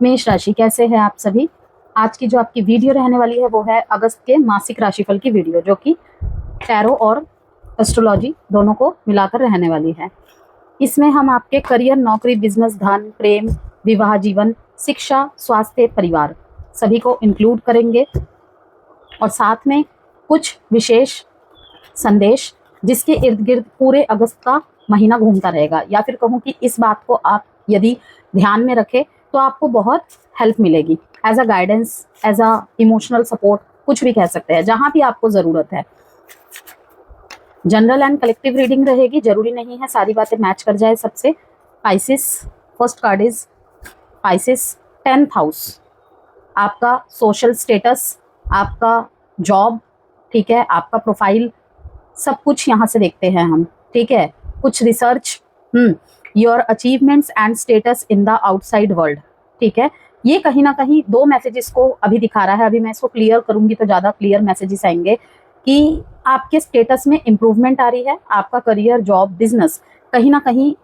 मेष राशि, कैसे हैं आप सभी। आज की जो आपकी वीडियो रहने वाली है वो है अगस्त के मासिक राशिफल की वीडियो, जो कि टैरो और एस्ट्रोलॉजी दोनों को मिलाकर रहने वाली है। इसमें हम आपके करियर, नौकरी, बिजनेस, धन, प्रेम, विवाह जीवन, शिक्षा, स्वास्थ्य, परिवार सभी को इंक्लूड करेंगे और साथ में कुछ विशेष संदेश जिसके इर्द गिर्द पूरे अगस्त का महीना घूमता रहेगा, या फिर कहूँ कि इस बात को आप यदि ध्यान में रखें तो आपको बहुत हेल्प मिलेगी as a guidance, as a emotional support, कुछ भी कह सकते हैं, जहां भी आपको जरूरत है। जनरल एंड कलेक्टिव रीडिंग रहेगी, जरूरी नहीं है सारी बातें मैच कर जाए सबसे। Pisces, first card is Pisces 10th house, आपका सोशल स्टेटस, आपका जॉब, ठीक है, आपका प्रोफाइल, सब कुछ यहाँ से देखते हैं हम, ठीक है। कुछ research, your achievements and status in the outside world, ठीक है। ये कहीं ना कहीं दो मैसेजेस को अभी दिखा रहा है। अभी मैं इसको क्लियर करूंगी तो ज़्यादा क्लियर मैसेजेस आएंगे कि आपके स्टेटस में इंप्रूवमेंट आ रही है, आपका करियर, जॉब, बिजनेस कहीं ना कहीं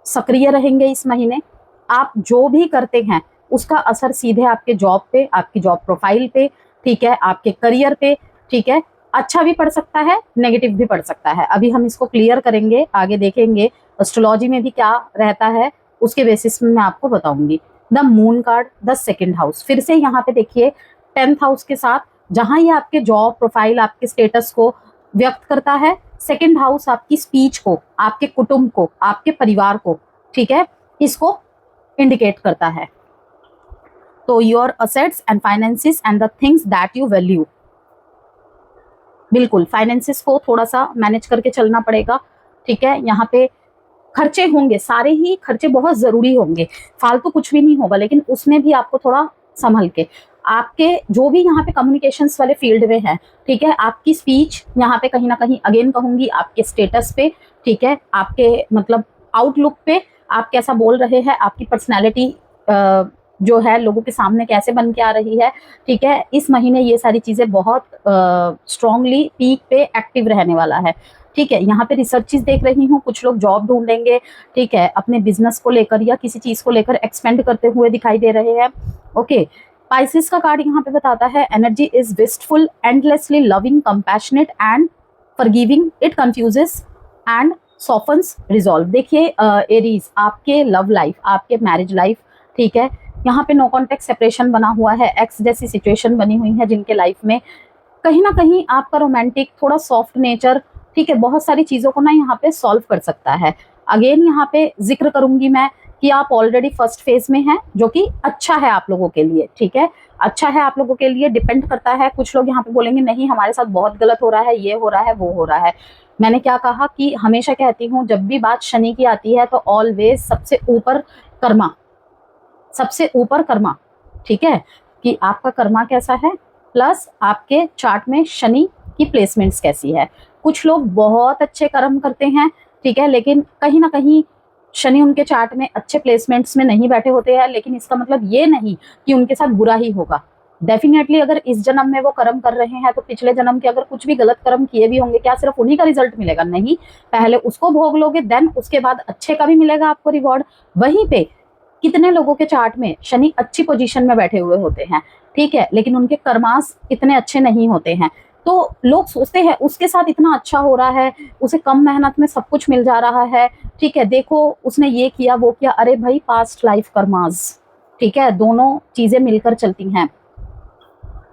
सक्रिय रहेंगे इस महीने। आप जो भी करते हैं उसका असर सीधे आपके जॉब पे, आपकी जॉब प्रोफाइल पे, ठीक है, आपके करियर पे, ठीक है। अच्छा भी पड़ सकता है, नेगेटिव भी पड़ सकता है। अभी हम इसको क्लियर करेंगे, आगे देखेंगे एस्ट्रोलॉजी में भी क्या रहता है, उसके बेसिस में मैं आपको बताऊंगी। The moon card, the second house, फिर से यहाँ पे देखिए 10th हाउस के साथ, जहां ये आपके जॉब प्रोफाइल, आपके स्टेटस को व्यक्त करता है। सेकंड हाउस आपकी स्पीच को, आपके कुटुंब को, आपके परिवार को, ठीक है, इसको इंडिकेट करता है। तो your assets and finances and the things that you value, बिल्कुल फाइनेंसिस को थोड़ा सा मैनेज करके चलना पड़ेगा, ठीक है। यहाँ पे खर्चे होंगे, सारे ही खर्चे बहुत जरूरी होंगे, फालतू कुछ भी नहीं होगा, लेकिन उसमें भी आपको थोड़ा संभल के, आपके जो भी यहाँ पे कम्युनिकेशंस वाले फील्ड में है, ठीक है, आपकी स्पीच यहाँ पे कहीं ना कहीं अगेन कहूंगी आपके स्टेटस पे, ठीक है, आपके मतलब आउटलुक पे, आप कैसा बोल रहे हैं, आपकी पर्सनैलिटी जो है लोगों के सामने कैसे बन के आ रही है, ठीक है। इस महीने ये सारी चीजें बहुत स्ट्रांगली पीक पे एक्टिव रहने वाला है, ठीक है। यहाँ पे रिसर्चेस देख रही हूँ, कुछ लोग जॉब ढूंढेंगे, ठीक है, अपने बिजनेस को लेकर या किसी चीज को लेकर एक्सपेंड करते हुए दिखाई दे रहे हैं। ओके, पाइसिस का कार्ड यहाँ पे बताता है energy is wistful, endlessly loving, compassionate and forgiving, it confuses and softens resolve. देखिए एरीज, आपके लव लाइफ, आपके मैरिज लाइफ, ठीक है, यहाँ पे नो कॉन्टेक्ट सेपरेशन बना हुआ है, एक्स जैसी सिचुएशन बनी हुई है जिनके लाइफ में कहीं ना कहीं आपका रोमांटिक, थोड़ा सॉफ्ट नेचर, ठीक है, बहुत सारी चीजों को ना यहाँ पे सॉल्व कर सकता है। अगेन यहाँ पे जिक्र करूंगी मैं कि आप ऑलरेडी फर्स्ट फेज में हैं, जो कि अच्छा है आप लोगों के लिए, ठीक है, अच्छा है आप लोगों के लिए। डिपेंड करता है, कुछ लोग यहाँ पे बोलेंगे नहीं हमारे साथ बहुत गलत हो रहा है, ये हो रहा है, वो हो रहा है। मैंने क्या कहा कि हमेशा कहती हूँ जब भी बात शनि की आती है तो ऑलवेज सबसे ऊपर कर्मा, सबसे ऊपर कर्मा, ठीक है, कि आपका कर्मा कैसा है, प्लस आपके चार्ट में शनि की प्लेसमेंट्स कैसी है। कुछ लोग बहुत अच्छे कर्म करते हैं, ठीक है, लेकिन कहीं ना कहीं शनि उनके चार्ट में अच्छे प्लेसमेंट्स में नहीं बैठे होते हैं, लेकिन इसका मतलब ये नहीं कि उनके साथ बुरा ही होगा। डेफिनेटली अगर इस जन्म में वो कर्म कर रहे हैं तो पिछले जन्म के अगर कुछ भी गलत कर्म किए भी होंगे, क्या सिर्फ उन्हीं का रिजल्ट मिलेगा? नहीं, पहले उसको भोग लोगे, देन उसके बाद अच्छे का भी मिलेगा आपको रिवॉर्ड। वहीं पे कितने लोगों के चार्ट में शनि अच्छी पोजीशन में बैठे हुए होते हैं, ठीक है, लेकिन उनके कर्मास इतने अच्छे नहीं होते हैं, तो लोग सोचते हैं उसके साथ इतना अच्छा हो रहा है, उसे कम मेहनत में सब कुछ मिल जा रहा है, ठीक है, देखो उसने ये किया वो किया। अरे भाई, पास्ट लाइफ कर्मास, ठीक है, दोनों चीजें मिलकर चलती हैं।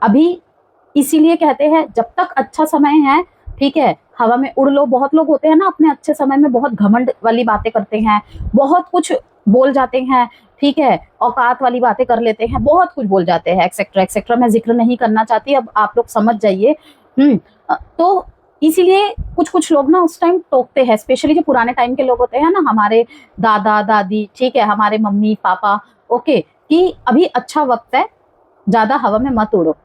अभी इसीलिए कहते हैं जब तक अच्छा समय है, ठीक है, हवा में उड़ लो। बहुत लोग होते हैं ना अपने अच्छे समय में बहुत घमंड वाली बातें करते हैं, बहुत कुछ बोल जाते हैं, ठीक है, औकात वाली बातें कर लेते हैं, बहुत कुछ बोल जाते हैं, एक्सेट्रा एक्सेट्रा। मैं जिक्र नहीं करना चाहती, अब आप लोग समझ जाइए। तो इसीलिए कुछ कुछ लोग ना उस टाइम टोकते हैं, स्पेशली जो पुराने टाइम के लोग होते हैं ना, हमारे दादा दादी, ठीक है, हमारे मम्मी पापा, ओके, कि अभी अच्छा वक्त है, ज्यादा हवा में मत उड़ो,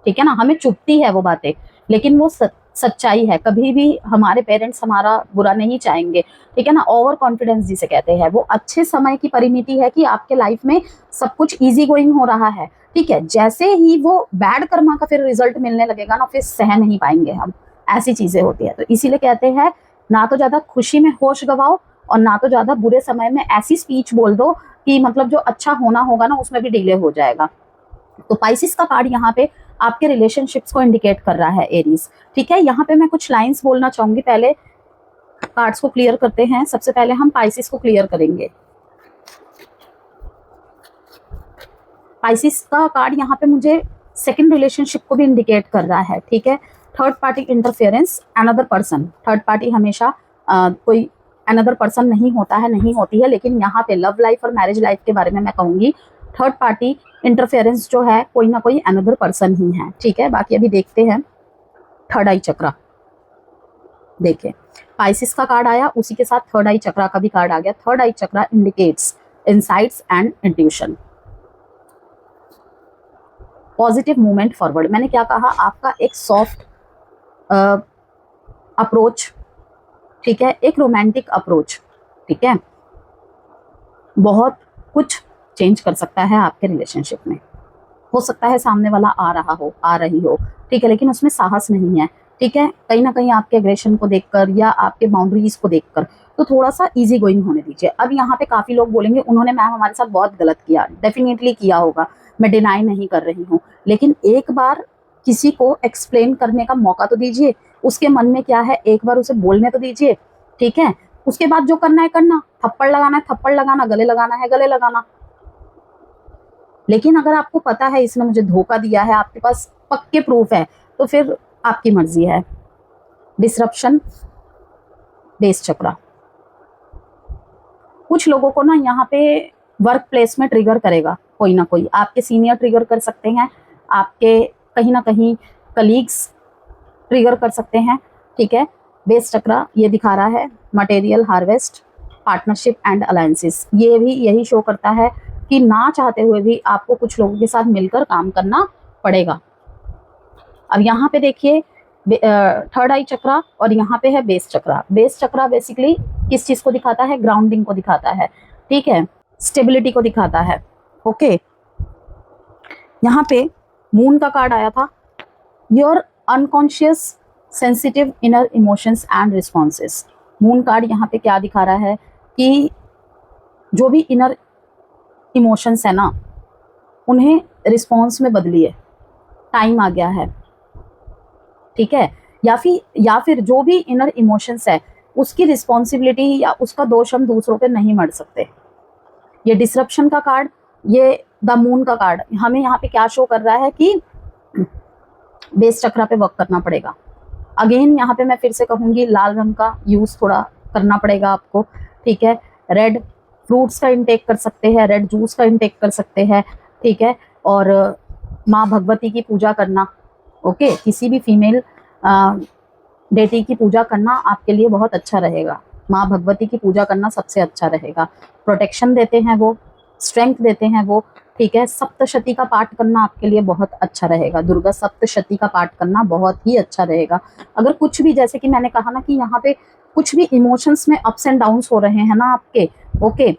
ठीक है ना। हमें चुभती है वो बातें, लेकिन वो सच्चाई है। कभी भी हमारे पेरेंट्स हमारा बुरा नहीं चाहेंगे, ठीक है ना। ओवर कॉन्फिडेंस जिसे कहते हैं, वो अच्छे समय की परिमिति है कि आपके लाइफ में सब कुछ इजी गोइंग हो रहा है, ठीक है। जैसे ही वो बैड कर्मा का फिर रिजल्ट मिलने लगेगा ना, फिर सह नहीं पाएंगे हम, ऐसी चीजें होती है। तो इसीलिए कहते हैं ना तो ज्यादा खुशी में होश गवाओ और ना तो ज्यादा बुरे समय में ऐसी स्पीच बोल दो कि मतलब जो अच्छा होना होगा ना उसमें भी डिले हो जाएगा। तो पाइसिस का कार्ड यहाँ पे आपके रिलेशनशिप्स को इंडिकेट कर रहा है एरीज। ठीक है, यहाँ पे मैं कुछ लाइंस बोलना चाहूंगी। पहले कार्ड्स को क्लियर करते हैं। सबसे पहले हम पाइसिस को क्लियर करेंगे। पाइसिस का कार्ड यहाँ पे मुझे सेकंड रिलेशनशिप को भी इंडिकेट कर रहा है। ठीक है, third party interference, another person. Third party हमेशा कोई अनदर पर्सन नहीं होता है, नहीं होती है, लेकिन यहाँ पे लव लाइफ और मैरिज लाइफ के बारे में मैं कहूंगी थर्ड पार्टी इंटरफेरेंस जो है कोई ना कोई अनदर पर्सन ही है। ठीक है, बाकी अभी देखते हैं थर्ड आई चक्रा। देखिए पाइसिस का कार्ड आया, उसी के साथ थर्ड आई चक्रा का भी कार्ड आ गया। Third I chakra indicates insights and intuition, positive movement forward. मैंने क्या कहा, आपका एक सॉफ्ट अप्रोच, ठीक है, एक रोमांटिक अप्रोच, ठीक है, बहुत कुछ चेंज कर सकता है आपके रिलेशनशिप में। हो सकता है सामने वाला आ रहा हो, आ रही हो, ठीक है, लेकिन उसमें साहस नहीं है। ठीक है, कहीं ना कहीं आपके एग्रेशन को देखकर या आपके बाउंड्रीज को देखकर, तो थोड़ा सा इजी गोइंग होने दीजिए। अब यहाँ पे काफी लोग बोलेंगे उन्होंने मैम हमारे साथ बहुत गलत किया, डेफिनेटली किया होगा, मैं डिनाई नहीं कर रही हूँ, लेकिन एक बार किसी को एक्सप्लेन करने का मौका तो दीजिए। उसके मन में क्या है एक बार उसे बोलने तो दीजिए। ठीक है, उसके बाद जो करना है करना, थप्पड़ लगाना है थप्पड़ लगाना, गले लगाना है गले लगाना। लेकिन अगर आपको पता है इसने मुझे धोखा दिया है, आपके पास पक्के प्रूफ है, तो फिर आपकी मर्जी है। डिसरप्शन, बेस चक्रा, कुछ लोगों को ना यहाँ पे वर्क प्लेस में ट्रिगर करेगा कोई ना कोई। आपके सीनियर ट्रिगर कर सकते हैं, आपके कहीं ना कहीं कलीग्स ट्रिगर कर सकते हैं। ठीक है, बेस चक्रा ये दिखा रहा है material harvest, partnership and alliances. ये भी यही शो करता है कि ना चाहते हुए भी आपको कुछ लोगों के साथ मिलकर काम करना पड़ेगा। अब यहाँ पे देखिए थर्ड आई चक्रा और यहाँ पे है बेस चक्रा। बेस चक्रा बेसिकली किस चीज को दिखाता है, ग्राउंडिंग को दिखाता है। ठीक है, स्टेबिलिटी को दिखाता है। ओके, यहाँ पे मून का कार्ड आया था, your unconscious sensitive inner emotions and responses. Moon card यहाँ पे क्या दिखा रहा है कि जो भी इनर इमोशंस है ना, उन्हें रिस्पॉन्स में बदलिए, टाइम आ गया है। ठीक है, या फिर जो भी इनर इमोशंस है उसकी रिस्पॉन्सिबिलिटी या उसका दोष हम दूसरों पे नहीं मढ़ सकते। ये डिसरप्शन का कार्ड, ये द मून का कार्ड हमें यहाँ पे क्या शो कर रहा है कि बेस चक्रा पे वर्क करना पड़ेगा। अगेन यहाँ पे मैं फिर से कहूँगी लाल रंग का यूज थोड़ा करना पड़ेगा आपको। ठीक है, रेड फ्रूट्स का इंटेक कर सकते हैं, रेड जूस का इंटेक कर सकते हैं। ठीक है, और माँ भगवती की पूजा करना। ओके, किसी भी फीमेल डेटी की पूजा करना आपके लिए बहुत अच्छा रहेगा। माँ भगवती की पूजा करना सबसे अच्छा रहेगा। प्रोटेक्शन देते हैं वो, स्ट्रेंथ देते हैं वो। ठीक है, सप्तशती का पाठ करना आपके लिए बहुत अच्छा रहेगा। दुर्गा सप्तशती का पाठ करना बहुत ही अच्छा रहेगा। अगर कुछ भी, जैसे कि मैंने कहा ना कि यहाँ पे कुछ भी इमोशंस में अप्स एंड डाउन्स हो रहे हैं ना आपके, ओके,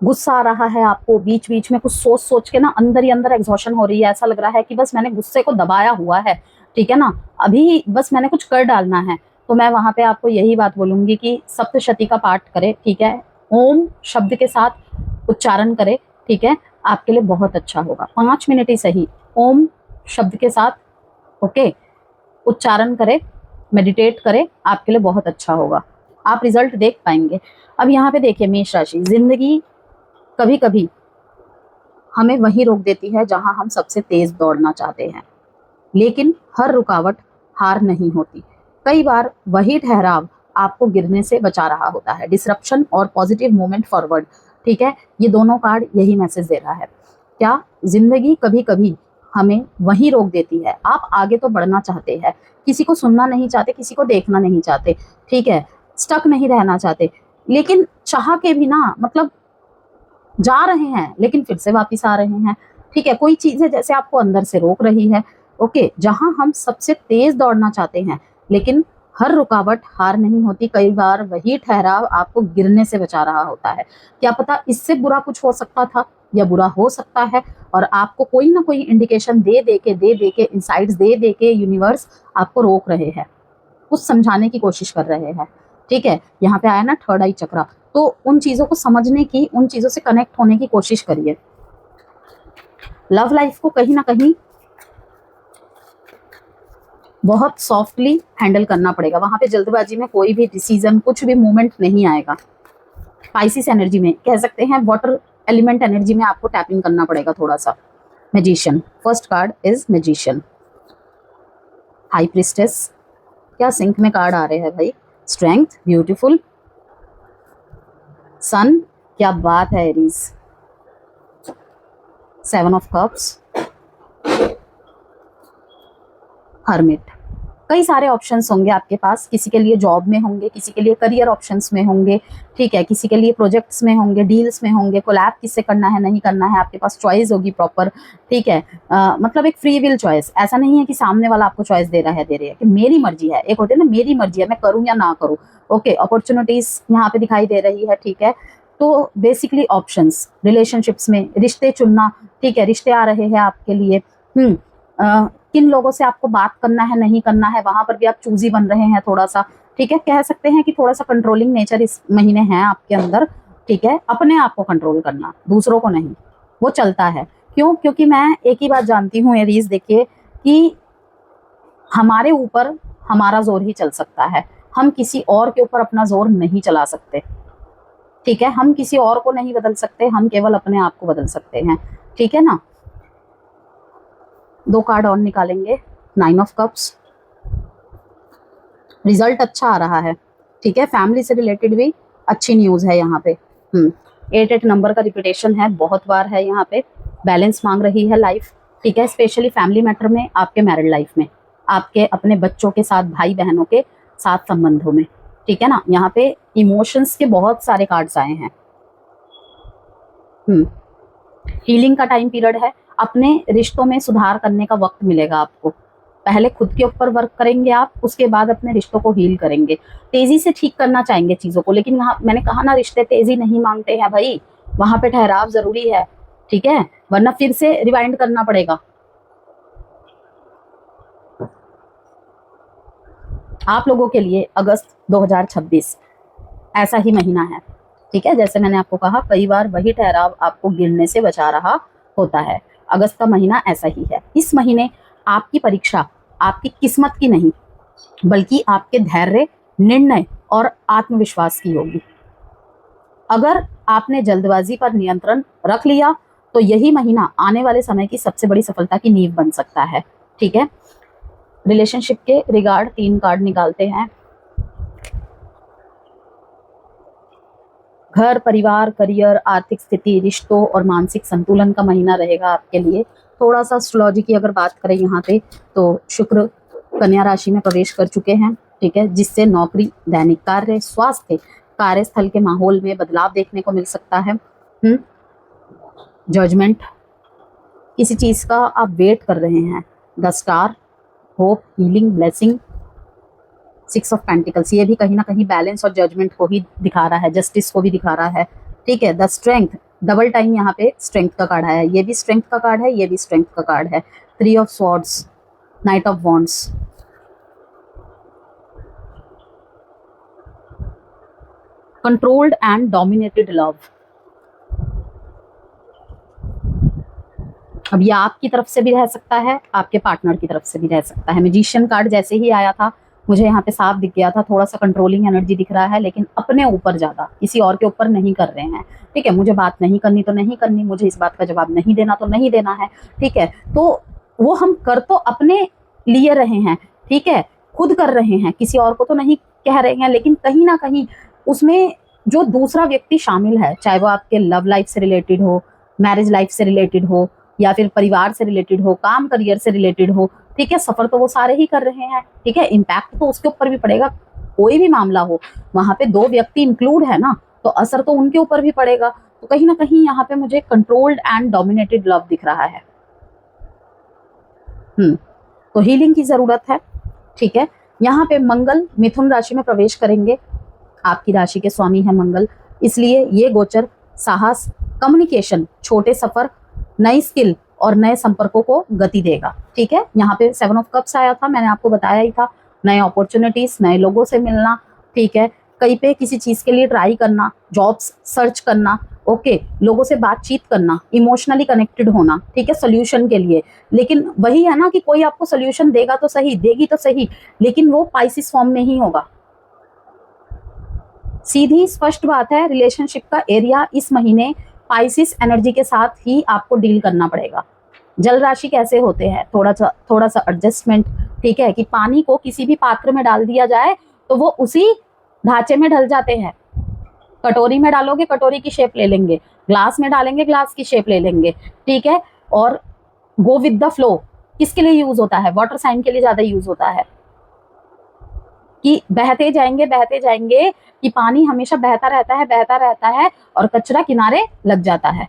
गुस्सा आ रहा है आपको, बीच बीच में कुछ सोच सोच के ना अंदर ही अंदर एग्जॉशन हो रही है, ऐसा लग रहा है कि बस मैंने गुस्से को दबाया हुआ है, ठीक है ना, अभी बस मैंने कुछ कर डालना है, तो मैं वहां पे आपको यही बात बोलूंगी कि सप्तशती का पाठ करें। ठीक है, ओम शब्द के साथ उच्चारण करें। ठीक है, आपके लिए बहुत अच्छा होगा। 5 मिनट ही सही ओम शब्द के साथ ओके उच्चारण करें, मेडिटेट करें, आपके लिए बहुत अच्छा होगा, आप रिजल्ट देख पाएंगे। अब यहाँ पे देखिए मेष राशि, जिंदगी कभी कभी हमें वहीं रोक देती है जहां हम सबसे तेज दौड़ना चाहते हैं, लेकिन हर रुकावट हार नहीं होती। कई बार वही ठहराव आपको गिरने से बचा रहा होता है। डिसरप्शन और पॉजिटिव मूवमेंट फॉरवर्ड, ठीक है, ये दोनों कार्ड यही मैसेज दे रहा है। क्या जिंदगी कभी कभी हमें वहीं रोक देती है। आप आगे तो बढ़ना चाहते हैं, किसी को सुनना नहीं चाहते, किसी को देखना नहीं चाहते, ठीक है, स्टक नहीं रहना चाहते, लेकिन चाह के भी ना मतलब जा रहे हैं लेकिन फिर से वापस आ रहे हैं। ठीक है, कोई चीज है जैसे आपको अंदर से रोक रही है। ओके, जहां हम सबसे तेज दौड़ना चाहते हैं, लेकिन हर रुकावट हार नहीं होती। कई बार वही ठहराव आपको गिरने से बचा रहा होता है। क्या पता इससे बुरा कुछ हो सकता था या बुरा हो सकता है, और आपको कोई ना कोई इंडिकेशन दे दे के इंसाइट्स दे के यूनिवर्स आपको रोक रहे हैं, कुछ समझाने की कोशिश कर रहे हैं। ठीक है, यहाँ पे आया ना थर्ड आई चक्रा, तो उन चीज़ों को समझने की, उन चीज़ों से कनेक्ट होने की कोशिश करिए। लव लाइफ को कहीं ना कहीं बहुत सॉफ्टली हैंडल करना पड़ेगा। वहां पे जल्दबाजी में कोई भी डिसीजन, कुछ भी मूवमेंट नहीं आएगा। स्पाइसिस एनर्जी में कह सकते हैं, वाटर एलिमेंट एनर्जी में आपको टैपिंग करना पड़ेगा थोड़ा सा। Magician, first card is magician. High priestess, क्या सिंक में कार्ड आ रहे हैं भाई। Strength, beautiful. सन, क्या बात है Aries. Seven of cups, hermit. कई सारे ऑप्शंस होंगे आपके पास, किसी के लिए जॉब में होंगे, किसी के लिए करियर ऑप्शंस में होंगे, ठीक है, किसी के लिए प्रोजेक्ट्स में होंगे, डील्स में होंगे, कोलैब किससे करना है नहीं करना है, आपके पास चॉइस होगी प्रॉपर, ठीक है। मतलब एक फ्री विल चॉइस, ऐसा नहीं है कि सामने वाला आपको चॉइस दे रही है कि मेरी मर्जी है। एक होती है ना मेरी मर्जी है, मैं करूँ या ना करूँ। ओके, अपॉर्चुनिटीज यहाँ पे दिखाई दे रही है, ठीक है। तो बेसिकली ऑप्शंस, रिलेशनशिप्स में रिश्ते चुनना, ठीक है, रिश्ते आ रहे हैं आपके लिए। किन लोगों से आपको बात करना है नहीं करना है, वहां पर भी आप चूजी बन रहे हैं थोड़ा सा, ठीक है। कह सकते हैं कि थोड़ा सा कंट्रोलिंग नेचर इस महीने है आपके अंदर, ठीक है। अपने आप को कंट्रोल करना, दूसरों को नहीं, वो चलता है। क्यों? क्योंकि मैं एक ही बात जानती हूँ एरीज, देखिए कि हमारे ऊपर हमारा जोर ही चल सकता है, हम किसी और के ऊपर अपना जोर नहीं चला सकते, ठीक है। हम किसी और को नहीं बदल सकते, हम केवल अपने आप को बदल सकते हैं, ठीक है ना। दो कार्ड और निकालेंगे। नाइन ऑफ कप्स, रिजल्ट अच्छा आ रहा है, ठीक है। फैमिली से रिलेटेड भी अच्छी न्यूज़ है यहाँ पे। 8 नंबर का रिपीटेशन है, बहुत बार है यहाँ पे। बैलेंस मांग रही है लाइफ, ठीक है, स्पेशली फैमिली मैटर में, आपके मैरिड लाइफ में, आपके अपने बच्चों के साथ, भाई बहनों के साथ संबंधों में, ठीक है ना। यहाँ पे इमोशंस के बहुत सारे कार्ड्स आए हैं। हीलिंग का टाइम पीरियड है, अपने रिश्तों में सुधार करने का वक्त मिलेगा आपको। पहले खुद के ऊपर वर्क करेंगे आप, उसके बाद अपने रिश्तों को हील करेंगे। तेजी से ठीक करना चाहेंगे चीजों को, लेकिन यहाँ मैंने कहा ना, रिश्ते तेजी नहीं मांगते हैं भाई, वहां पे ठहराव जरूरी है, ठीक है, वरना फिर से रिवाइंड करना पड़ेगा। आप लोगों के लिए अगस्त 2026 ऐसा ही महीना है, ठीक है। जैसे मैंने आपको कहा, कई बार वही ठहराव आपको गिरने से बचा रहा होता है। अगस्त का महीना ऐसा ही है। इस महीने आपकी परीक्षा आपकी किस्मत की नहीं, बल्कि आपके धैर्य, निर्णय और आत्मविश्वास की होगी। अगर आपने जल्दबाजी पर नियंत्रण रख लिया तो यही महीना आने वाले समय की सबसे बड़ी सफलता की नींव बन सकता है, ठीक है। रिलेशनशिप के रिगार्ड 3 कार्ड निकालते हैं। घर, परिवार, करियर, आर्थिक स्थिति, रिश्तों और मानसिक संतुलन का महीना रहेगा आपके लिए। थोड़ा सा एस्ट्रोलॉजी की अगर बात करें यहाँ पे, तो शुक्र कन्या राशि में प्रवेश कर चुके हैं, ठीक है, जिससे नौकरी, दैनिक कार्य, स्वास्थ्य, कार्यस्थल के माहौल में बदलाव देखने को मिल सकता है। जजमेंट, किसी चीज का आप वेट कर रहे हैं। The star, hope, healing, blessing. 6 of pentacles, ये भी कहीं ना कहीं बैलेंस और जजमेंट को ही दिखा रहा है, जस्टिस को भी दिखा रहा है, ठीक है। द स्ट्रेंथ, डबल टाइम यहाँ पे स्ट्रेंथ का कार्ड है, ये भी स्ट्रेंथ का कार्ड है, ये भी स्ट्रेंथ का कार्ड है। 3 of swords, night of wands. Controlled and dominated love, अब ये आपकी तरफ से भी रह सकता है, आपके पार्टनर की तरफ से भी रह सकता है। मैजिशियन कार्ड जैसे ही आया था, मुझे यहाँ पे साफ दिख गया था, थोड़ा सा कंट्रोलिंग एनर्जी दिख रहा है, लेकिन अपने ऊपर ज्यादा, किसी और के ऊपर नहीं कर रहे हैं, ठीक है। मुझे बात नहीं करनी तो नहीं करनी, मुझे इस बात का जवाब नहीं देना तो नहीं देना है, ठीक है। तो वो हम कर तो अपने लिए रहे हैं, ठीक है, खुद कर रहे हैं, किसी और को तो नहीं कह रहे हैं, लेकिन कहीं ना कहीं उसमें जो दूसरा व्यक्ति शामिल है, चाहे वो आपके लव लाइफ से रिलेटेड हो, मैरिज लाइफ से रिलेटेड हो, या फिर परिवार से रिलेटेड हो, काम करियर से रिलेटेड हो, ठीक है, सफर तो वो सारे ही कर रहे हैं, ठीक है। इम्पैक्ट तो उसके ऊपर भी पड़ेगा, कोई भी मामला हो, वहां पे 2 व्यक्ति इंक्लूड है ना, तो असर तो उनके ऊपर भी पड़ेगा। तो कहीं ना कहीं यहाँ पे मुझे कंट्रोल्ड एंड डोमिनेटेड लव दिख रहा है। तो हीलिंग की जरूरत है, ठीक है। यहाँ पे मंगल मिथुन राशि में प्रवेश करेंगे, आपकी राशि के स्वामी है मंगल, इसलिए ये गोचर साहस, कम्युनिकेशन, छोटे सफर, नई स्किल और नए संपर्कों को गति देगा, ठीक है। यहाँ पे 7 ऑफ कप्स आया था, मैंने आपको बताया ही था, नए अपॉर्चुनिटीज, नए लोगों से मिलना, ठीक है, कहीं पे किसी चीज के लिए ट्राई करना, जॉब्स सर्च करना, ओके, लोगों से बातचीत करना, इमोशनली कनेक्टेड होना, ठीक है, सोल्यूशन के लिए। लेकिन वही है ना कि कोई आपको सोल्यूशन देगा तो सही, देगी तो सही, लेकिन वो पाइसिस फॉर्म में ही होगा। सीधी स्पष्ट बात है, रिलेशनशिप का एरिया इस महीने पाइसिस एनर्जी के साथ ही आपको डील करना पड़ेगा। जल राशि कैसे होते हैं, थोड़ा सा एडजस्टमेंट, ठीक है, कि पानी को किसी भी पात्र में डाल दिया जाए तो वो उसी ढांचे में ढल जाते हैं। कटोरी में डालोगे कटोरी की शेप ले लेंगे, ग्लास में डालेंगे ग्लास की शेप ले लेंगे, ठीक है। और गो विद द फ्लो किसके लिए यूज होता है, वाटर साइन के लिए ज्यादा यूज होता है, कि बहते जाएंगे, कि पानी हमेशा बहता रहता है और कचरा किनारे लग जाता है,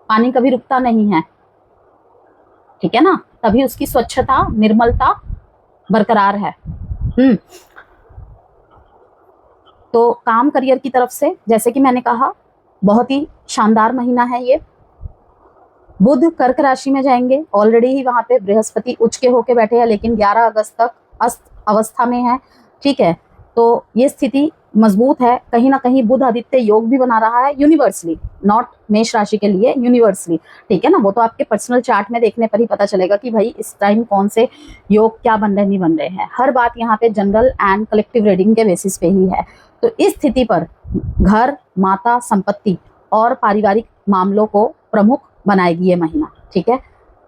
पानी कभी रुकता नहीं है, ठीक है ना, तभी उसकी स्वच्छता निर्मलता बरकरार है। तो काम करियर की तरफ से जैसे कि मैंने कहा बहुत ही शानदार महीना है ये। बुध कर्क राशि में जाएंगे, ऑलरेडी ही वहां पे बृहस्पति उच्च के होके बैठे हैं, लेकिन 11 अगस्त तक अस्त अवस्था में है, ठीक है। तो ये स्थिति मजबूत है, कहीं ना कहीं बुध आदित्य योग भी बना रहा है यूनिवर्सली, नॉट मेष राशि के लिए, यूनिवर्सली, ठीक है ना। वो तो आपके पर्सनल चार्ट में देखने पर ही पता चलेगा कि भाई इस टाइम कौन से योग क्या बन रहे नहीं बन रहे हैं। हर बात यहाँ पे जनरल एंड कलेक्टिव रीडिंग के बेसिस पे ही है। तो इस स्थिति पर घर, माता, संपत्ति और पारिवारिक मामलों को प्रमुख बनाएगी ये महीना, ठीक है।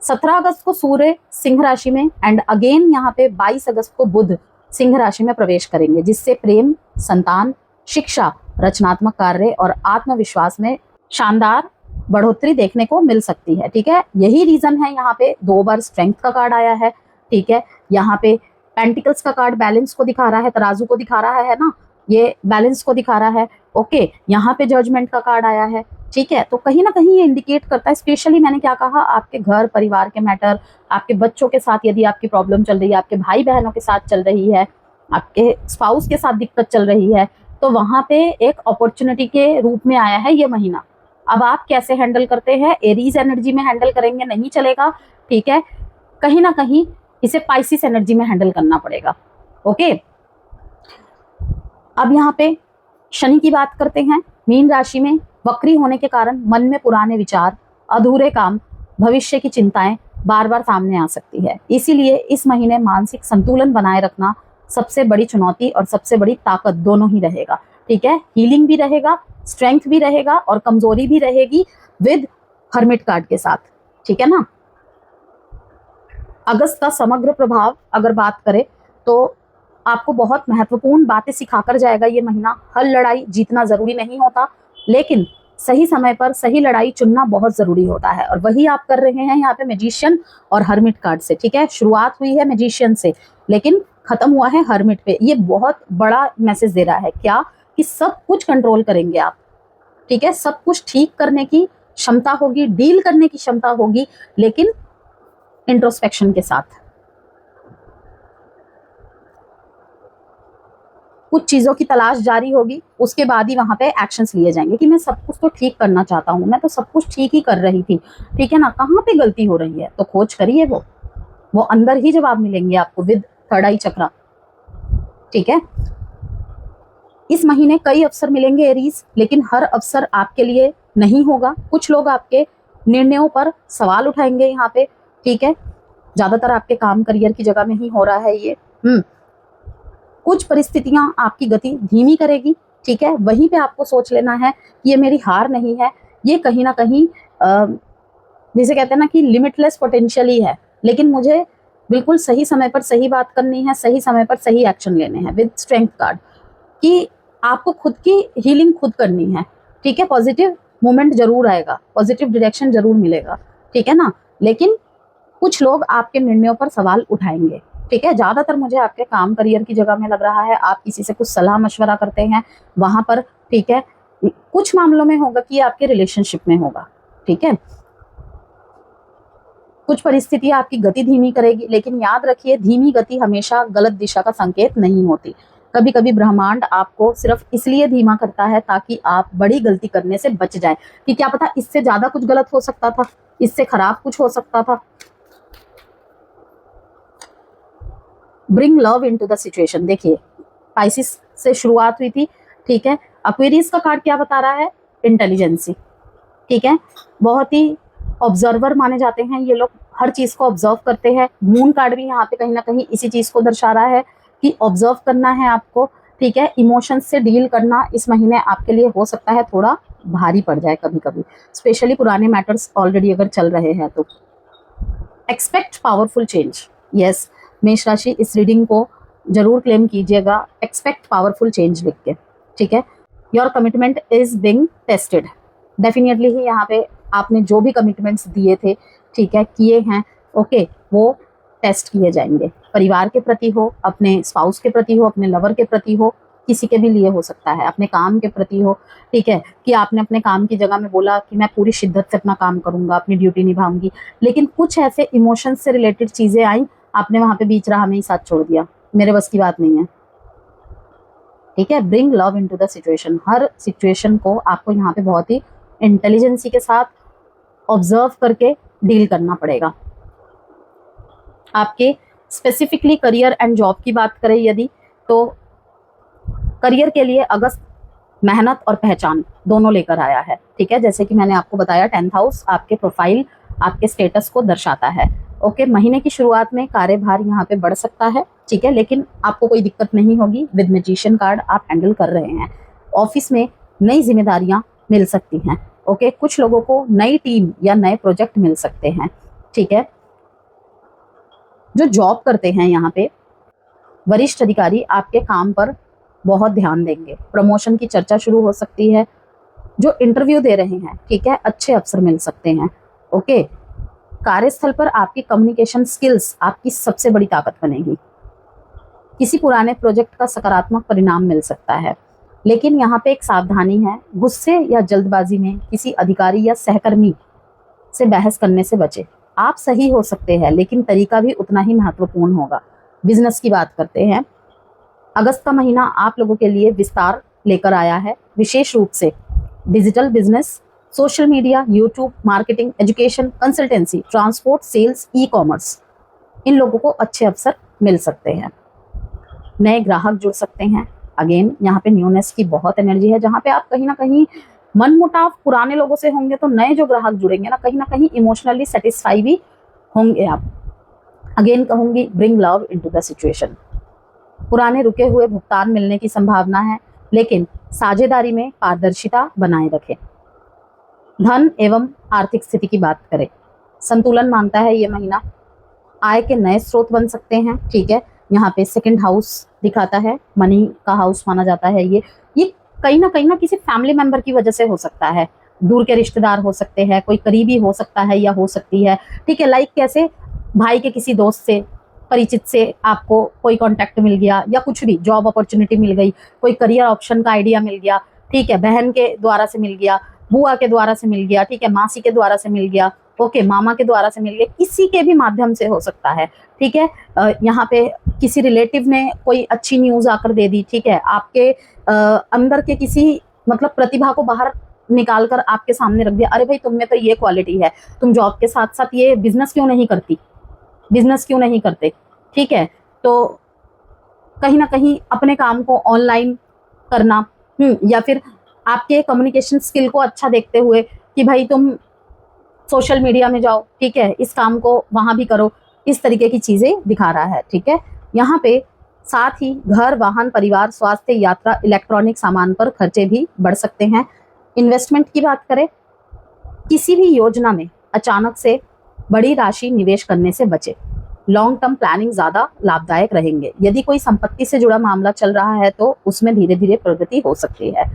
17 अगस्त को सूर्य सिंह राशि में एंड अगेन यहाँ पे 22 अगस्त को बुध सिंह राशि में प्रवेश करेंगे, जिससे प्रेम, संतान, शिक्षा, रचनात्मक कार्य और आत्मविश्वास में शानदार बढ़ोतरी देखने को मिल सकती है, ठीक है। यही रीजन है यहाँ पे 2 बार स्ट्रेंथ का कार्ड आया है, ठीक है। यहाँ पे पेंटिकल्स का कार्ड बैलेंस को दिखा रहा है, तराजू को दिखा रहा है ना, ये बैलेंस को दिखा रहा है, ओके। यहाँ पे जजमेंट का कार्ड आया है, ठीक है। तो कहीं ना कहीं ये इंडिकेट करता है, स्पेशली मैंने क्या कहा, आपके घर परिवार के मैटर, आपके बच्चों के साथ यदि आपकी प्रॉब्लम चल रही है, आपके भाई बहनों के साथ चल रही है, आपके स्पाउस के साथ दिक्कत चल रही है, तो वहां पे एक अपॉर्चुनिटी के रूप में आया है ये महीना। अब आप कैसे हैंडल करते हैं, एरीज एनर्जी में हैंडल करेंगे नहीं चलेगा, ठीक है, कहीं ना कहीं इसे पाइसिस एनर्जी में हैंडल करना पड़ेगा, ओके। अब यहाँ पे शनि की बात करते हैं। मीन राशि में वक्री होने के कारण मन में पुराने विचार, अधूरे काम, भविष्य की चिंताएं बार बार सामने आ सकती है। इसीलिए इस महीने मानसिक संतुलन बनाए रखना सबसे बड़ी चुनौती और सबसे बड़ी ताकत दोनों ही रहेगा, ठीक है। हीलिंग भी रहेगा, स्ट्रेंथ भी रहेगा और कमजोरी भी रहेगी विद हर्मिट कार्ड के साथ, ठीक है ना। अगस्त का समग्र प्रभाव अगर बात करें तो आपको बहुत महत्वपूर्ण बातें सिखाकर जाएगा ये महीना। हर लड़ाई जीतना जरूरी नहीं होता, लेकिन सही समय पर सही लड़ाई चुनना बहुत जरूरी होता है, और वही आप कर रहे हैं यहाँ पे मैजिशियन और हर्मिट कार्ड से, ठीक है। शुरुआत हुई है मैजिशियन से, लेकिन खत्म हुआ है हर्मिट पे। ये बहुत बड़ा मैसेज दे रहा है क्या, कि सब कुछ कंट्रोल करेंगे आप, ठीक है, सब कुछ ठीक करने की क्षमता होगी, डील करने की क्षमता होगी, लेकिन इंट्रोस्पेक्शन के साथ। कुछ चीजों की तलाश जारी होगी, उसके बाद ही वहां पे एक्शंस लिए जाएंगे कि मैं सब कुछ तो ठीक करना चाहता हूँ, मैं तो सब कुछ ठीक ही कर रही थी, ठीक है ना, कहाँ पे गलती हो रही है, तो खोज करिए, वो अंदर ही जवाब मिलेंगे आपको विद थर्ड आई चक्रा, ठीक है। इस महीने कई अवसर मिलेंगे एरीज, लेकिन हर अवसर आपके लिए नहीं होगा। कुछ लोग आपके निर्णयों पर सवाल उठाएंगे यहाँ पे, ठीक है। ज्यादातर आपके काम करियर की जगह में ही हो रहा है ये। कुछ परिस्थितियां आपकी गति धीमी करेगी, ठीक है। वहीं पे आपको सोच लेना है कि ये मेरी हार नहीं है, ये कहीं ना कहीं जैसे कहते हैं ना कि लिमिटलेस पोटेंशियल ही है, लेकिन मुझे बिल्कुल सही समय पर सही बात करनी है, सही समय पर सही एक्शन लेने हैं विद स्ट्रेंथ कार्ड, कि आपको खुद की हीलिंग खुद करनी है, ठीक है। पॉजिटिव मूवमेंट जरूर आएगा, पॉजिटिव डायरेक्शन जरूर मिलेगा, ठीक है ना, लेकिन कुछ लोग आपके निर्णयों पर सवाल उठाएंगे, ठीक है। ज्यादातर मुझे आपके काम करियर की जगह में लग रहा है आप किसी से कुछ सलाह मशवरा करते हैं वहां पर, ठीक है। कुछ मामलों में होगा कि आपके रिलेशनशिप में होगा, ठीक है। कुछ परिस्थितियां आपकी गति धीमी करेगी, लेकिन याद रखिए धीमी गति हमेशा गलत दिशा का संकेत नहीं होती। कभी कभी ब्रह्मांड आपको सिर्फ इसलिए धीमा करता है ताकि आप बड़ी गलती करने से बच जाए, कि क्या पता इससे ज्यादा कुछ गलत हो सकता था, इससे खराब कुछ हो सकता था। Bring love into the situation. देखिए पाइसिस से शुरुआत हुई थी, ठीक है, एक्वेरियस का कार्ड क्या बता रहा है? इंटेलिजेंसी, ठीक है, बहुत ही ऑब्जर्वर माने जाते हैं ये लोग, हर चीज को ऑब्जर्व करते हैं। मून कार्ड भी यहाँ पे कहीं ना कहीं इसी चीज को दर्शा रहा है कि ऑब्जर्व करना है आपको, ठीक है। इमोशंस से डील करना इस महीने आपके लिए हो सकता है थोड़ा भारी पड़ जाए कभी कभी, स्पेशली पुराने मैटर्स ऑलरेडी अगर चल रहे हैं तो। एक्सपेक्ट पावरफुल चेंज, यस, मेष राशि इस रीडिंग को जरूर क्लेम कीजिएगा, एक्सपेक्ट पावरफुल चेंज लिख के, ठीक है। Your commitment is being tested, definitely ही यहाँ पे आपने जो भी कमिटमेंट्स दिए थे, ठीक है, किए हैं, ओके, वो टेस्ट किए जाएंगे। परिवार के प्रति हो, अपने स्पाउस के प्रति हो, अपने लवर के प्रति हो, किसी के भी लिए हो सकता है, अपने काम के प्रति हो, ठीक है, कि आपने अपने काम की जगह में बोला कि मैं पूरी शिद्दत से अपना काम करूंगा, अपनी ड्यूटी निभाऊंगी, लेकिन कुछ ऐसे इमोशंस से रिलेटेड चीजें आई, आपने वहां पे बीच राह में ही साथ छोड़ दिया, मेरे बस की बात नहीं है, ठीक है। Bring love into the situation, her situation को आपको यहाँ पे बहुत ही इंटेलिजेंसी के साथ ऑब्जर्व करके डील करना पड़ेगा। आपके स्पेसिफिकली करियर एंड जॉब की बात करें यदि, तो करियर के लिए अगस्त मेहनत और पहचान दोनों लेकर आया है, ठीक है। जैसे कि मैंने आपको बताया 10th हाउस आपके प्रोफाइल, आपके स्टेटस को दर्शाता है, ओके। महीने की शुरुआत में कार्यभार यहाँ पे बढ़ सकता है, ठीक है, लेकिन आपको कोई दिक्कत नहीं होगी। विद मैजिशियन कार्ड आप हैंडल कर रहे हैं। ऑफिस में नई जिम्मेदारियां मिल सकती हैं, ओके। कुछ लोगों को नई टीम या नए प्रोजेक्ट मिल सकते हैं, ठीक है। जो जॉब करते हैं यहाँ पे वरिष्ठ अधिकारी आपके काम पर बहुत ध्यान देंगे, प्रमोशन की चर्चा शुरू हो सकती है। जो इंटरव्यू दे रहे हैं, ठीक है, अच्छे अवसर मिल सकते हैं, ओके। कार्यस्थल पर आपकी कम्युनिकेशन स्किल्स आपकी सबसे बड़ी ताकत बनेगी। किसी पुराने प्रोजेक्ट का सकारात्मक परिणाम मिल सकता है, लेकिन यहाँ पे एक सावधानी है, गुस्से या जल्दबाजी में किसी अधिकारी या सहकर्मी से बहस करने से बचे। आप सही हो सकते हैं, लेकिन तरीका भी उतना ही महत्वपूर्ण होगा। बिजनेस की बात करते हैं, अगस्त का महीना आप लोगों के लिए विस्तार लेकर आया है, विशेष रूप से digital business, social media, YouTube, marketing, education, consultancy, transport, sales, e commerce, इन लोगों को अच्छे अवसर मिल सकते हैं। नए ग्राहक जुड़ सकते हैं। अगेन यहाँ पे न्यूनेस की बहुत एनर्जी है, जहाँ पे आप कहीं ना कहीं मनमुटाव पुराने लोगों से होंगे, तो नए जो ग्राहक जुड़ेंगे ना, कहीं ना कहीं इमोशनली सेटिस्फाई भी होंगे आप। अगेन कहूंगी, bring love into the situation. पुराने रुके हुए भुगतान मिलने की संभावना है, लेकिन साझेदारी में पारदर्शिता बनाए रखें। धन एवं आर्थिक स्थिति की बात करें, संतुलन मांगता है ये महीना। आय के नए स्रोत बन सकते हैं, ठीक है। यहाँ पे सेकंड हाउस दिखाता है, मनी का हाउस माना जाता है ये कहीं ना किसी फैमिली मेंबर की वजह से हो सकता है। दूर के रिश्तेदार हो सकते हैं, कोई करीबी हो सकता है या हो सकती है, ठीक है। लाइक कैसे भाई के किसी दोस्त से, परिचित से आपको कोई कांटेक्ट मिल गया, या कुछ भी जॉब अपॉर्चुनिटी मिल गई, कोई करियर ऑप्शन का आइडिया मिल गया, ठीक है। बहन के द्वारा से मिल गया, बुआ के द्वारा से मिल गया, ठीक है, मासी के द्वारा से मिल गया, ओके, मामा के द्वारा से मिल गया, किसी के भी माध्यम से हो सकता है, ठीक है। यहाँ पे किसी रिलेटिव ने कोई अच्छी न्यूज आकर दे दी, ठीक है। आपके अंदर के किसी मतलब प्रतिभा को बाहर निकाल कर आपके सामने रख दिया, अरे भाई तुम में तो ये क्वालिटी है, तुम जॉब के साथ साथ ये बिजनेस क्यों नहीं करते, ठीक है। तो कहीं ना कहीं अपने काम को ऑनलाइन करना, या फिर आपके कम्युनिकेशन स्किल को अच्छा देखते हुए कि भाई तुम सोशल मीडिया में जाओ, ठीक है, इस काम को वहां भी करो, इस तरीके की चीजें दिखा रहा है, ठीक है। यहाँ पे साथ ही घर, वाहन, परिवार, स्वास्थ्य, यात्रा, इलेक्ट्रॉनिक सामान पर खर्चे भी बढ़ सकते हैं। इन्वेस्टमेंट की बात करें, किसी भी योजना में अचानक से बड़ी राशि निवेश करने से बचे। लॉन्ग टर्म प्लानिंग ज्यादा लाभदायक रहेंगे। यदि कोई संपत्ति से जुड़ा मामला चल रहा है तो उसमें धीरे धीरे प्रगति हो सकती है।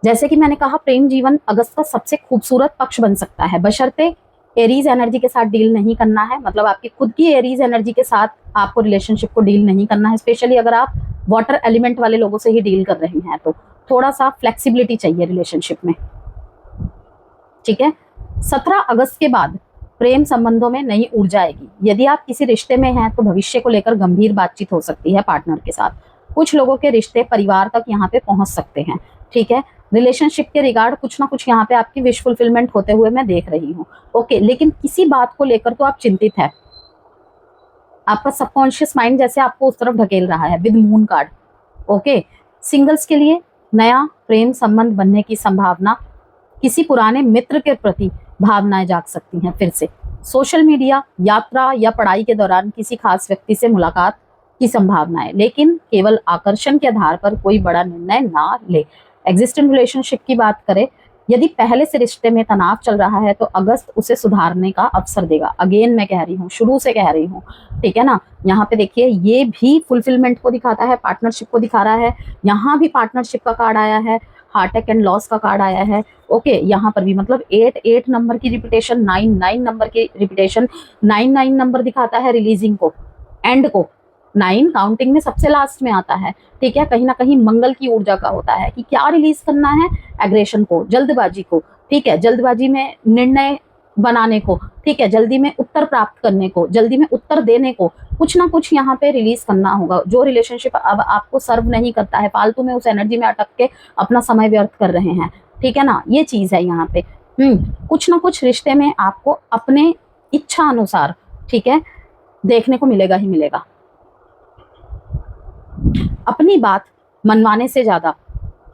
जैसे कि मैंने कहा, प्रेम जीवन अगस्त का सबसे खूबसूरत पक्ष बन सकता है, बशर्ते एरीज एनर्जी के साथ डील नहीं करना है। मतलब आपकी खुद की एरीज एनर्जी के साथ आपको रिलेशनशिप को डील नहीं करना है, स्पेशली अगर आप वाटर एलिमेंट वाले लोगों से ही डील कर रहे हैं तो थोड़ा सा फ्लेक्सिबिलिटी चाहिए रिलेशनशिप में, ठीक है। 17 अगस्त के बाद प्रेम संबंधों में नई ऊर्जा आएगी। यदि आप किसी रिश्ते में हैं तो भविष्य को लेकर गंभीर बातचीत हो सकती है पार्टनर के साथ। कुछ लोगों के रिश्ते परिवार तक यहाँ पे पहुंच सकते हैं, ठीक है। रिलेशनशिप के रिगार्ड कुछ ना कुछ यहाँ पे आपकी विश फुलफिलमेंट होते हुए मैं देख रही हूँ, ओके। लेकिन किसी बात को लेकर तो आप चिंतित है, आपका सबकॉन्शियस माइंड जैसे आपको उस तरफ ढकेल रहा है, with moon card, okay. Singles के लिए नया प्रेम संबंध बनने की संभावना, किसी पुराने मित्र के प्रति भावनाएं जाग सकती हैं फिर से। सोशल मीडिया, यात्रा या पढ़ाई के दौरान किसी खास व्यक्ति से मुलाकात की संभावना है, लेकिन केवल आकर्षण के आधार पर कोई बड़ा निर्णय ना ले। एग्जिस्टिंग रिलेशनशिप की बात करें, यदि पहले से रिश्ते में तनाव चल रहा है तो अगस्त उसे सुधारने का अवसर देगा। अगेन मैं कह रही हूँ, शुरू से कह रही हूँ, ठीक है ना। यहाँ पे देखिए ये भी फुलफिलमेंट को दिखाता है, पार्टनरशिप को दिखा रहा है। यहाँ भी पार्टनरशिप का कार्ड आया है, हार्ट एंड लॉस का कार्ड आया है। ओके, यहाँ पर भी मतलब 8 नंबर की रिपीटेशन, 9 नंबर की रिपीटेशन, 9 नंबर दिखाता है रिलीजिंग को, एंड को। 9 काउंटिंग में सबसे लास्ट में आता है, ठीक है। कहीं ना कहीं मंगल की ऊर्जा का होता है कि क्या रिलीज करना है, एग्रेशन को, जल्दबाजी को, ठीक है, जल्दबाजी में निर्णय बनाने को, ठीक है, जल्दी में उत्तर प्राप्त करने को, जल्दी में उत्तर देने को, कुछ ना कुछ यहाँ पे रिलीज करना होगा। जो रिलेशनशिप अब आपको सर्व नहीं करता है, फालतू में उस एनर्जी में अटक के अपना समय व्यर्थ कर रहे हैं, ठीक है ना, ये चीज है यहाँ पे। कुछ ना कुछ रिश्ते में आपको अपने इच्छा अनुसार, ठीक है, देखने को मिलेगा ही मिलेगा। अपनी बात मनवाने से ज्यादा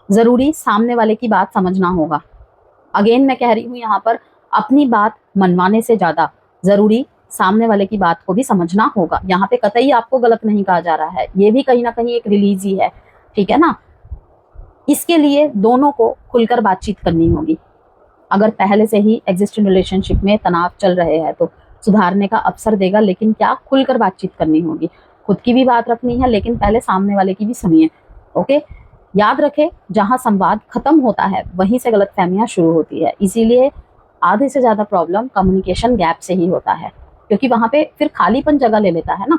जरूरी सामने वाले की बात समझना होगा। अगेन मैं कह रही हूं, यहाँ पर अपनी बात मनवाने से ज्यादा जरूरी सामने वाले की बात को भी समझना होगा। यहाँ पे कतई आपको गलत नहीं कहा जा रहा है, ये भी कहीं ना कहीं एक रिलीज ही है, ठीक है ना। इसके लिए दोनों को खुलकर बातचीत करनी होगी। अगर पहले से ही एग्जिस्टिंग रिलेशनशिप में तनाव चल रहे हैं तो सुधारने का अवसर देगा, लेकिन क्या खुलकर बातचीत करनी होगी। खुद की भी बात रखनी है, लेकिन पहले सामने वाले की भी सुनिए। ओके, याद रखें, जहां संवाद खत्म होता है वहीं से गलतफहमियां शुरू होती है। इसीलिए आधे से ज्यादा प्रॉब्लम कम्युनिकेशन गैप से ही होता है, क्योंकि वहां पे फिर खालीपन जगह ले लेता है ना।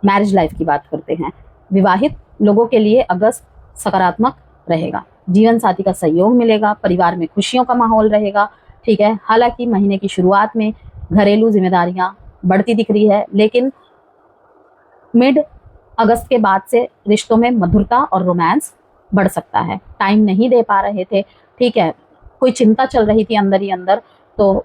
मैरिज लाइफ की बात करते हैं, विवाहित लोगों के लिए अगस्त सकारात्मक रहेगा। जीवन साथी का सहयोग मिलेगा, परिवार में खुशियों का माहौल रहेगा, ठीक है। हालांकि महीने की शुरुआत में घरेलू जिम्मेदारियां बढ़ती दिख रही है, लेकिन मिड अगस्त के बाद से रिश्तों में मधुरता और रोमांस बढ़ सकता है। टाइम नहीं दे पा रहे थे, ठीक है, कोई चिंता चल रही थी अंदर ही अंदर, तो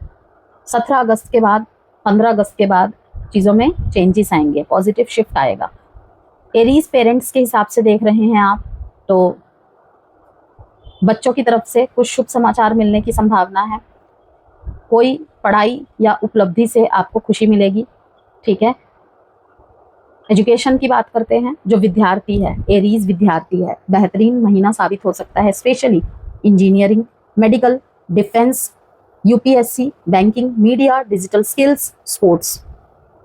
17 अगस्त के बाद, 15 अगस्त के बाद चीज़ों में चेंजेस आएंगे, पॉजिटिव शिफ्ट आएगा। एरीज पेरेंट्स के हिसाब से देख रहे हैं आप, तो बच्चों की तरफ से कुछ शुभ समाचार मिलने की संभावना है। कोई पढ़ाई या उपलब्धि से आपको खुशी मिलेगी, ठीक है। एजुकेशन की बात करते हैं, जो विद्यार्थी है, एरीज विद्यार्थी है, बेहतरीन महीना साबित हो सकता है। Specially engineering, medical, defence, UPSC, banking, media, digital skills, sports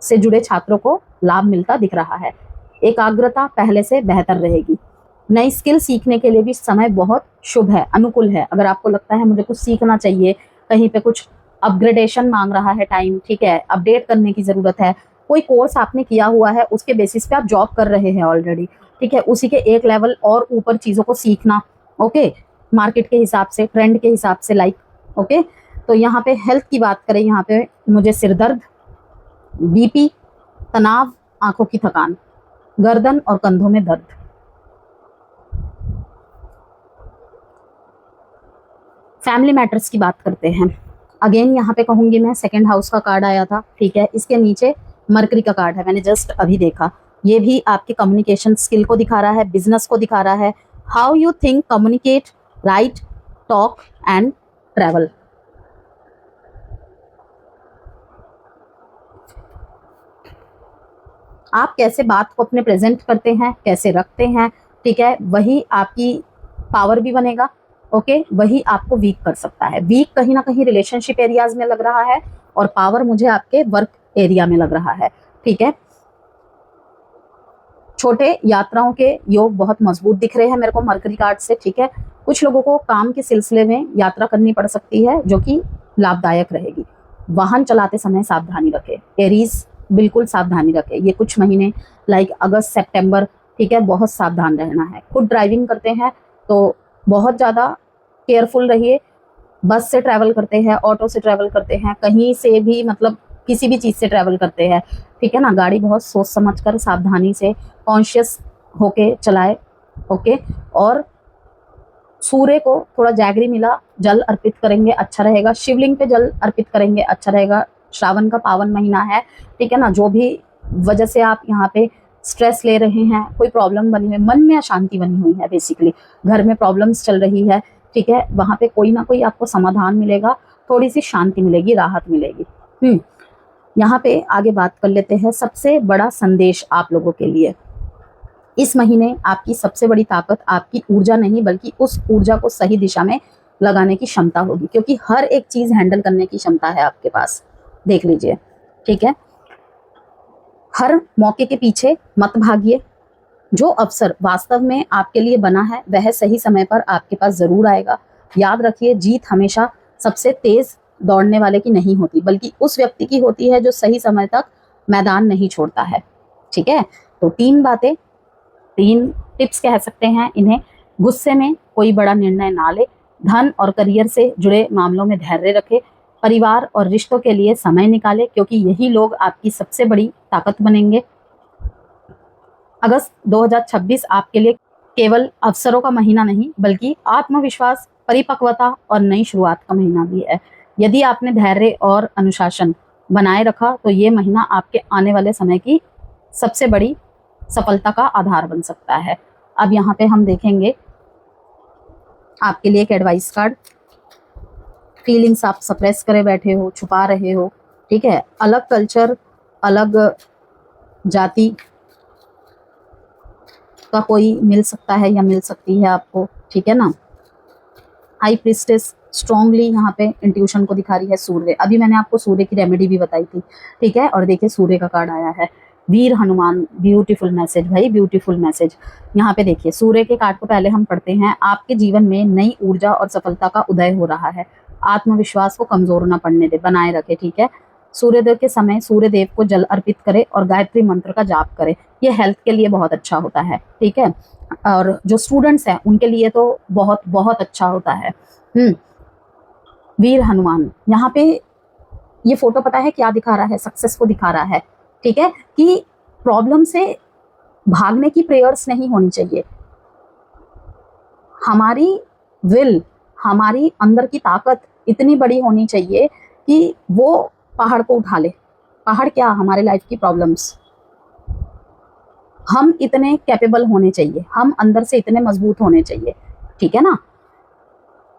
से जुड़े छात्रों को लाभ मिलता दिख रहा है। एकाग्रता पहले से बेहतर रहेगी। नई स्किल सीखने के लिए भी समय बहुत शुभ है, अनुकूल है। अगर आपको लगता है मुझे कुछ सीखना चाहिए, कहीं पे कुछ अपग्रेडेशन मांग रहा है टाइम, ठीक है, अपडेट करने की जरूरत है, कोई कोर्स आपने किया हुआ है, उसके बेसिस पे आप जॉब कर रहे हैं ऑलरेडी, ठीक है, उसी के एक लेवल और ऊपर चीज़ों को सीखना, ओके, मार्केट के हिसाब से, ट्रेंड के हिसाब से, लाइक, ओके। तो यहाँ पे हेल्थ की बात करें, यहाँ पे मुझे सिरदर्द, बीपी, तनाव, आंखों की थकान, गर्दन और कंधों में दर्द। फैमिली मैटर्स की बात करते हैं। अगेन यहाँ पे कहूंगी मैं, सेकंड हाउस का कार्ड आया था, ठीक है, इसके नीचे मरकरी का कार्ड है, मैंने जस्ट अभी देखा। ये भी आपके कम्युनिकेशन स्किल को दिखा रहा है, बिजनेस को दिखा रहा है। How you think, communicate, right, talk and travel. आप कैसे बात को अपने प्रेजेंट करते हैं, कैसे रखते हैं, ठीक है, वही आपकी पावर भी बनेगा, ओके, वही आपको वीक कर सकता है। वीक कहीं ना कहीं रिलेशनशिप एरियाज में लग रहा है, और पावर मुझे आपके वर्क एरिया में लग रहा है, ठीक है। छोटे यात्राओं के योग बहुत मजबूत दिख रहे हैं मेरे को मरकरी कार्ड से, ठीक है। कुछ लोगों को काम के सिलसिले में यात्रा करनी पड़ सकती है, जो कि लाभदायक रहेगी। वाहन चलाते समय सावधानी रखें, एरीज बिल्कुल सावधानी रखें। ये कुछ महीने लाइक अगस्त, सितंबर, ठीक है, बहुत सावधान रहना है। खुद ड्राइविंग करते हैं तो बहुत ज़्यादा केयरफुल रहिए। बस से ट्रैवल करते हैं, ऑटो से ट्रैवल करते हैं, कहीं से भी, मतलब किसी भी चीज़ से ट्रैवल करते हैं, ठीक है ना, गाड़ी बहुत सोच समझ कर, सावधानी से, कॉन्शियस होके चलाए, ओके। और सूर्य को थोड़ा जैगरी मिला जल अर्पित करेंगे, अच्छा रहेगा। शिवलिंग पे जल अर्पित करेंगे, अच्छा रहेगा। श्रावण का पावन महीना है, ठीक है ना, जो भी वजह से आप यहाँ पे स्ट्रेस ले रहे हैं, कोई प्रॉब्लम बनी हुई, मन में अशांति बनी हुई है, बेसिकली घर में प्रॉब्लम्स चल रही है, ठीक है, वहां पे कोई ना कोई आपको समाधान मिलेगा, थोड़ी सी शांति मिलेगी, राहत मिलेगी। यहाँ पे आगे बात कर लेते हैं सबसे बड़ा संदेश आप लोगों के लिए। इस महीने आपकी सबसे बड़ी ताकत आपकी ऊर्जा नहीं बल्कि उस ऊर्जा को सही दिशा में लगाने की क्षमता होगी, क्योंकि हर एक चीज हैंडल करने की क्षमता है आपके पास, देख लीजिए, ठीक है। हर मौके के पीछे मत भागिए, जो अवसर वास्तव में आपके लिए बना है वह सही समय पर आपके पास जरूर आएगा। याद रखिए, जीत हमेशा सबसे तेज दौड़ने वाले की नहीं होती बल्कि उस व्यक्ति की होती है जो सही समय तक मैदान नहीं छोड़ता है, ठीक है। तो 3 बातें, 3 टिप्स कह सकते हैं इन्हें। गुस्से में कोई बड़ा निर्णय ना ले, धन और करियर से जुड़े मामलों में धैर्य रखे, परिवार और रिश्तों के लिए समय निकाले, क्योंकि यही लोग आपकी सबसे बड़ी ताकत बनेंगे। अगस्त 2026 आपके लिए केवल अवसरों का महीना नहीं बल्कि आत्मविश्वास, परिपक्वता और नई शुरुआत का महीना भी है। यदि आपने धैर्य और अनुशासन बनाए रखा तो ये महीना आपके आने वाले समय की सबसे बड़ी सफलता का आधार बन सकता है। अब यहाँ पे हम देखेंगे आपके लिए एक एडवाइस कार्ड। फीलिंग्स आप सप्रेस करे बैठे हो, छुपा रहे हो, ठीक है, अलग कल्चर, अलग जाति का कोई मिल सकता है या मिल सकती है आपको, ठीक है ना। हाई प्रिस्टेस स्ट्रांगली यहाँ पे इंट्यूशन को दिखा रही है सूर्य। अभी मैंने आपको सूर्य की रेमेडी भी बताई थी, ठीक है, और देखिए सूर्य का कार्ड आया है, वीर हनुमान। ब्यूटीफुल मैसेज भाई, ब्यूटीफुल मैसेज। यहाँ पे देखिए सूर्य के कार्ड को पहले हम पढ़ते हैं। आपके जीवन में नई ऊर्जा और सफलता का उदय हो रहा है। आत्मविश्वास को कमजोर न पड़ने दे, बनाए रखे, ठीक है। सूर्योदय के समय सूर्य देव को जल अर्पित करे और गायत्री मंत्र का जाप करे, ये हेल्थ के लिए बहुत अच्छा होता है, ठीक है। और जो स्टूडेंट्स हैं उनके लिए तो बहुत बहुत अच्छा होता है। वीर हनुमान, यहाँ पे ये फोटो पता है क्या दिखा रहा है? सक्सेस को दिखा रहा है, ठीक है, कि प्रॉब्लम से भागने की प्रेयर्स नहीं होनी चाहिए। हमारी विल, हमारी अंदर की ताकत इतनी बड़ी होनी चाहिए कि वो पहाड़ को उठा ले। पहाड़ क्या? हमारे लाइफ की प्रॉब्लम्स। हम इतने कैपेबल होने चाहिए, हम अंदर से इतने मजबूत होने चाहिए, ठीक है ना।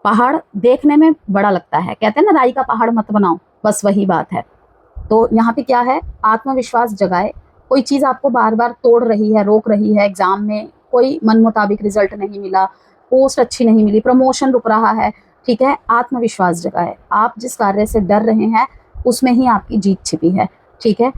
पहाड़ देखने में बड़ा लगता है, कहते हैं ना राई का पहाड़ मत बनाओ, बस वही बात है। तो यहाँ पे क्या है, आत्मविश्वास जगाए। कोई चीज आपको बार बार तोड़ रही है, रोक रही है, एग्जाम में कोई मन मुताबिक रिजल्ट नहीं मिला, पोस्ट अच्छी नहीं मिली, प्रमोशन रुक रहा है, ठीक है, आत्मविश्वास जगाए। आप जिस कार्य से डर रहे हैं उसमें ही आपकी जीत छिपी है, ठीक है।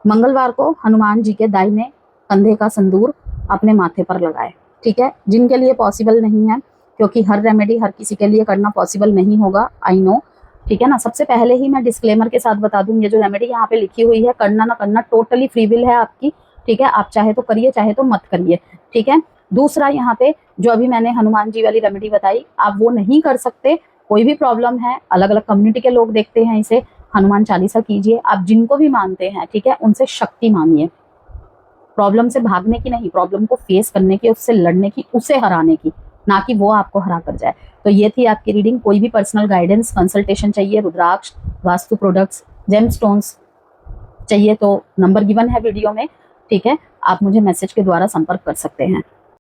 मंगलवार को हनुमान जी के दाहिने कंधे का सिंदूर अपने माथे पर लगाए, ठीक है। जिनके लिए पॉसिबल नहीं है, क्योंकि हर रेमेडी हर किसी के लिए करना पॉसिबल नहीं होगा, आई नो, ठीक है ना। सबसे पहले ही मैं डिस्क्लेमर के साथ बता दूं, ये जो रेमेडी यहाँ पे लिखी हुई है, करना ना करना टोटली फ्री विल है आपकी, ठीक है। आप चाहे तो करिए, चाहे तो मत करिए, ठीक है। दूसरा, यहाँ पे जो अभी मैंने हनुमान जी वाली रेमेडी बताई, आप वो नहीं कर सकते, कोई भी प्रॉब्लम है, अलग अलग कम्युनिटी के लोग देखते हैं इसे, हनुमान चालीसा कीजिए। आप जिनको भी मानते हैं, ठीक है, उनसे शक्ति मांगिए। प्रॉब्लम से भागने की नहीं, प्रॉब्लम को फेस करने की, उससे लड़ने की, उसे हराने की, ना कि वो आपको हरा कर जाए। तो ये थी आपकी रीडिंग। कोई भी पर्सनल गाइडेंस, कंसल्टेशन चाहिए, रुद्राक्ष, वास्तु प्रोडक्ट्स, जेमस्टोन्स चाहिए तो नंबर गिवन है वीडियो में, ठीक है। आप मुझे मैसेज के द्वारा संपर्क कर सकते हैं।